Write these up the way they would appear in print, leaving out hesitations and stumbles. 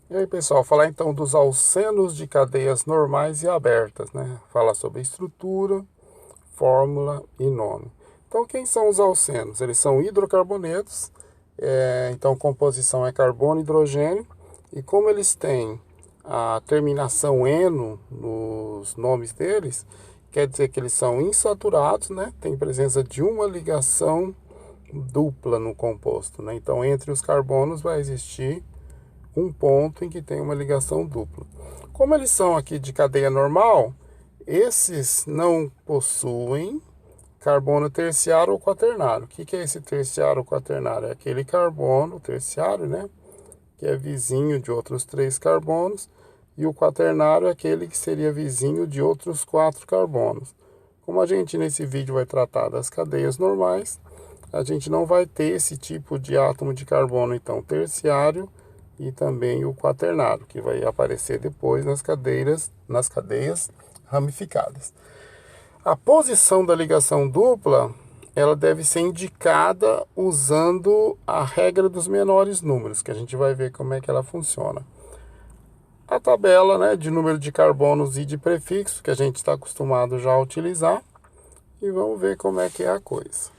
E aí, pessoal, falar então dos alcenos de cadeias normais e abertas, né? Falar sobre estrutura, fórmula e nome. Então, quem são os alcenos? Eles são hidrocarbonetos, então composição é carbono e hidrogênio, e como eles têm a terminação eno nos nomes deles, quer dizer que eles são insaturados, né? Tem presença de uma ligação dupla no composto, né? Então, entre os carbonos vai existir um ponto em que tem uma ligação dupla. Como eles são aqui de cadeia normal, esses não possuem carbono terciário ou quaternário. O que é esse terciário ou quaternário? É aquele carbono terciário, né? Que é vizinho de outros 3 carbonos, e o quaternário é aquele que seria vizinho de outros 4 carbonos. Como a gente nesse vídeo vai tratar das cadeias normais, a gente não vai ter esse tipo de átomo de carbono, então, terciário e também o quaternário, que vai aparecer depois nas cadeias ramificadas. A posição da ligação dupla, ela deve ser indicada usando a regra dos menores números, que a gente vai ver como é que ela funciona. A tabela, né, de número de carbonos e de prefixo, que a gente está acostumado já a utilizar, e vamos ver como é que é a coisa.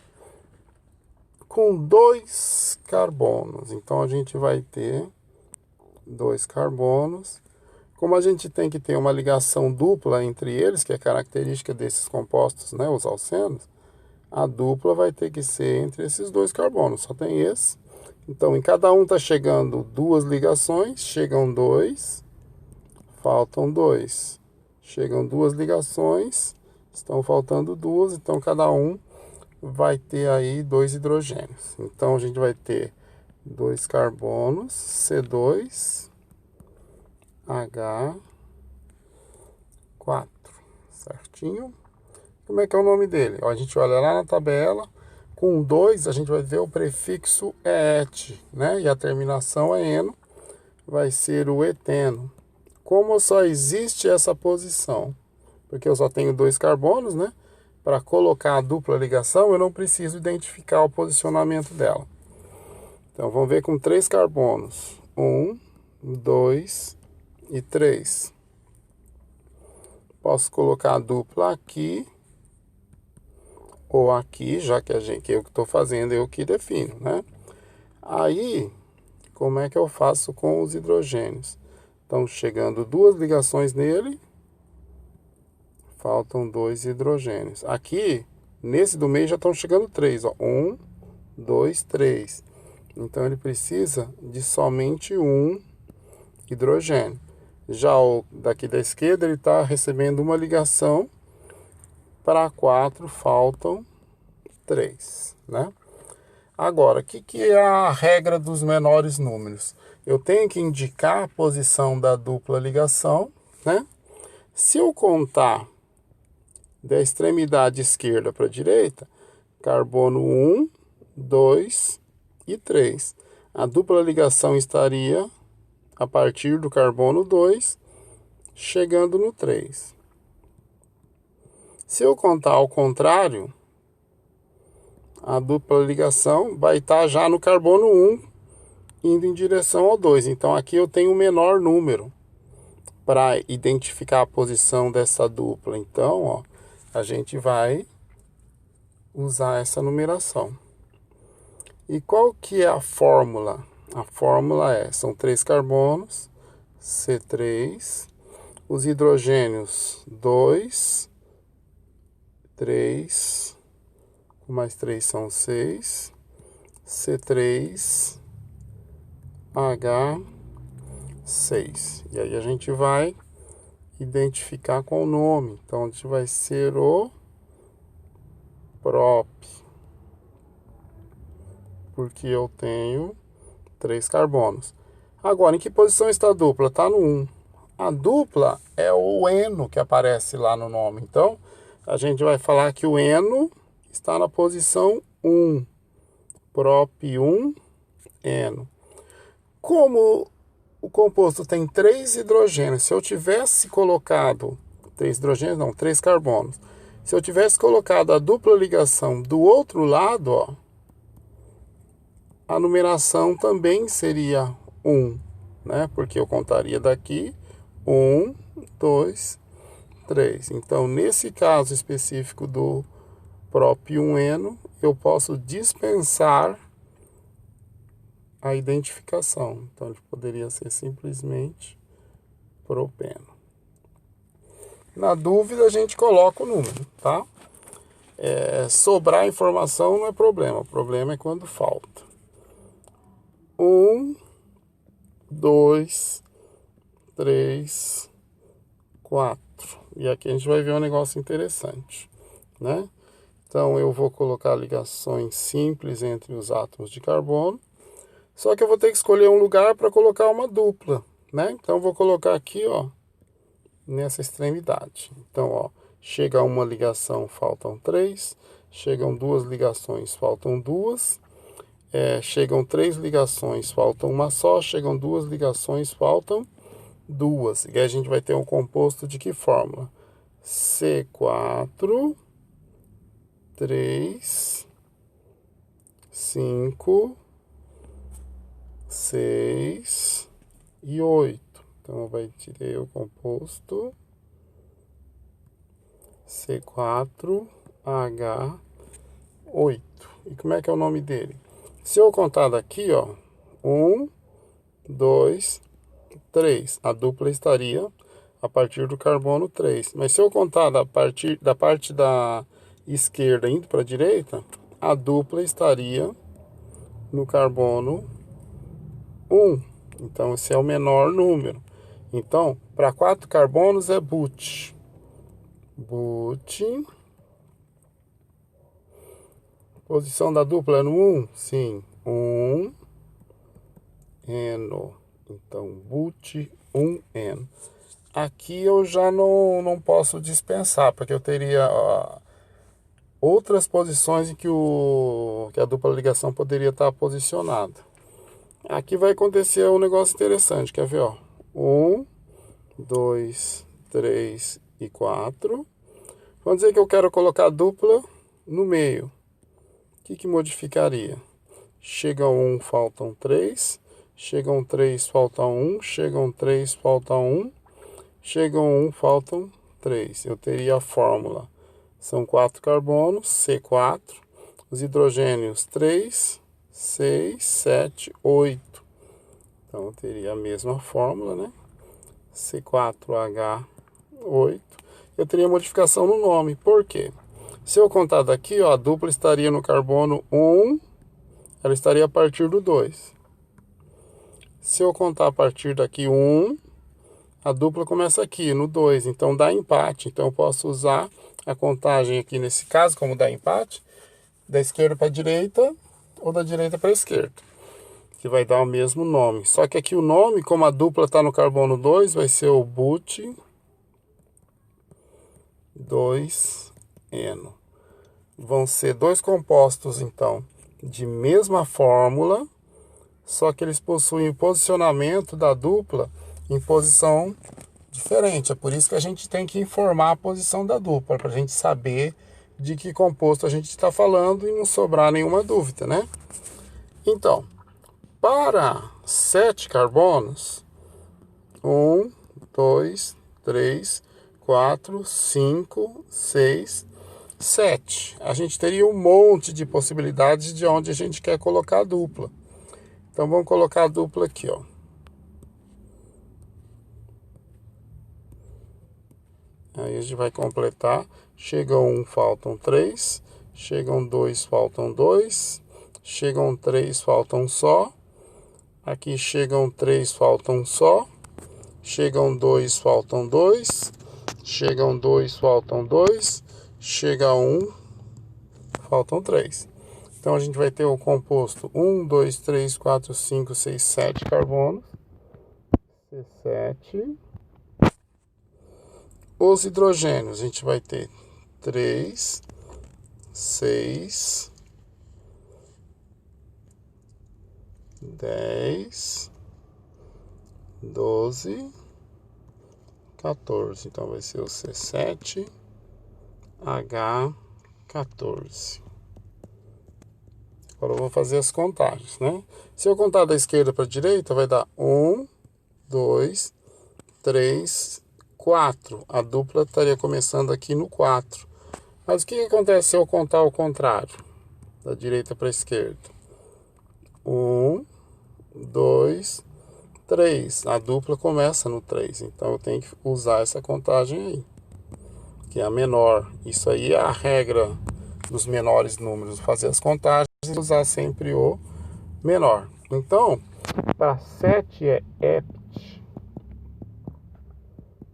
Com 2 carbonos, então a gente vai ter 2 carbonos. Como a gente tem que ter uma ligação dupla entre eles, que é característica desses compostos, né, os alcenos, a dupla vai ter que ser entre esses 2 carbonos, só tem esse. Então, em cada um está chegando 2 ligações, chegam 2, faltam 2. Chegam 2 ligações, estão faltando 2, então cada um vai ter aí 2 hidrogênios. Então, a gente vai ter 2 carbonos, C2, H4, certinho? Como é que é o nome dele? Ó, a gente olha lá na tabela, com 2 a gente vai ver o prefixo et, né? E a terminação é eno, vai ser o eteno. Como só existe essa posição? Porque eu só tenho 2 carbonos, né? Para colocar a dupla ligação, eu não preciso identificar o posicionamento dela. Então, vamos ver com 3 carbonos. 1, 2 e 3. Posso colocar a dupla aqui ou aqui, já que eu que estou fazendo, eu que defino, né? Aí, como é que eu faço com os hidrogênios? Estão chegando 2 ligações nele, faltam 2 hidrogênios. Aqui, nesse do meio já estão chegando 3, ó. 1, 2, 3. Então ele precisa de somente um hidrogênio. Já o daqui da esquerda, ele está recebendo uma ligação. Para 4 faltam 3, né? Agora, o que é a regra dos menores números? Eu tenho que indicar a posição da dupla ligação, né? Se eu contar da extremidade esquerda para a direita, carbono 1, 2 e 3. A dupla ligação estaria a partir do carbono 2, chegando no 3. Se eu contar ao contrário, a dupla ligação vai estar já no carbono 1, indo em direção ao 2. Então, aqui eu tenho o menor número para identificar a posição dessa dupla. Então, ó, a gente vai usar essa numeração. E qual que é a fórmula? A fórmula são 3 carbonos, C3, os hidrogênios 2, 3, mais 3 são 6, C3, H6. E aí a gente vai identificar com o nome. Então, a gente vai ser o prop, porque eu tenho 3 carbonos. Agora, em que posição está a dupla? Está no 1. A dupla é o eno que aparece lá no nome. Então, a gente vai falar que o eno está na posição 1. Prop 1, eno. Como o composto tem 3 hidrogênios, se eu tivesse colocado 3 hidrogênios, não, 3 carbonos. Se eu tivesse colocado a dupla ligação do outro lado, ó, a numeração também seria 1. né? Porque eu contaria daqui 1, 2, 3. Então, nesse caso específico do próprio eno, eu posso dispensar a identificação. Então, ele poderia ser simplesmente propeno. Na dúvida, a gente coloca o número, tá? Sobrar informação não é problema. O problema é quando falta. 1, 2, 3, 4. E aqui a gente vai ver um negócio interessante, né? Então, eu vou colocar ligações simples entre os átomos de carbono. Só que eu vou ter que escolher um lugar para colocar uma dupla, né? Então, eu vou colocar aqui, ó, nessa extremidade. Então, ó, chega uma ligação, faltam 3. Chegam 2 ligações, faltam 2. Chegam 3 ligações, faltam uma só. Chegam 2 ligações, faltam 2. E aí a gente vai ter um composto de que fórmula? C4, 3, 5, 6 e 8. Então, vai tirar o composto C4H8. E como é que é o nome dele? Se eu contar daqui, ó, 1, 2, 3. A dupla estaria a partir do carbono 3. Mas se eu contar da parte da esquerda indo para a direita, a dupla estaria no carbono 1. Então, esse é o menor número. Então, para 4 carbonos é but. But. Posição da dupla é no 1? Sim. 1, eno. Então, but 1N. Aqui eu já não posso dispensar, porque eu teria outras posições em que a dupla ligação poderia estar posicionada. Aqui vai acontecer um negócio interessante, quer ver? Ó? 1, 2, 3 e 4. Vamos dizer que eu quero colocar a dupla no meio. O que modificaria? Chega 1, faltam 3. Chegam 3, falta 1. Chegam 3, falta 1. Chegam 1, faltam 3. Eu teria a fórmula. São 4 carbonos, C4. Os hidrogênios 3, 6, 7, 8. Então, eu teria a mesma fórmula, né? C4H8. Eu teria modificação no nome. Por quê? Se eu contar daqui, ó, a dupla estaria no carbono 1. Ela estaria a partir do 2. Se eu contar a partir daqui 1, a dupla começa aqui, no 2. Então, dá empate. Então, eu posso usar a contagem aqui, nesse caso, como dá empate, da esquerda para a direita ou da direita para a esquerda, que vai dar o mesmo nome. Só que aqui o nome, como a dupla está no carbono 2, vai ser o but 2Eno. Vão ser 2 compostos, então, de mesma fórmula, só que eles possuem o posicionamento da dupla em posição diferente. É por isso que a gente tem que informar a posição da dupla, para a gente saber de que composto a gente está falando e não sobrar nenhuma dúvida, né? Então, para 7 carbonos, 1, 2, 3, 4, 5, 6, 7. A gente teria um monte de possibilidades de onde a gente quer colocar a dupla. Então, vamos colocar a dupla aqui, ó. Aí a gente vai completar. Chegam 1, faltam 3. Chegam 2, faltam 2. Chegam 3, faltam só. Aqui chegam 3, faltam só. Chegam 2, faltam 2. Chegam 2, faltam 2. Chega 1, faltam 3. Então a gente vai ter o composto 1, 2, 3, 4, 5, 6, 7 carbonos. C7. Os hidrogênios, a gente vai ter 3, 6, 10, 12, 14. Então vai ser o C7, H14. Agora eu vou fazer as contagens, né? Se eu contar da esquerda para a direita, vai dar 1, 2, 3, 4. A dupla estaria começando aqui no 4. Mas o que acontece se eu contar ao contrário? Da direita para a esquerda. 1, 2, 3. A dupla começa no 3. Então eu tenho que usar essa contagem aí, que é a menor. Isso aí é a regra dos menores números. Fazer as contagens e usar sempre o menor. Então, para 7 é ept.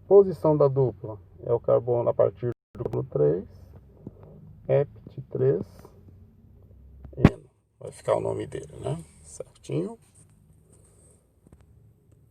Posição da dupla é o carbono a partir do 3. ept 3. Vai ficar o nome dele, né? Certinho.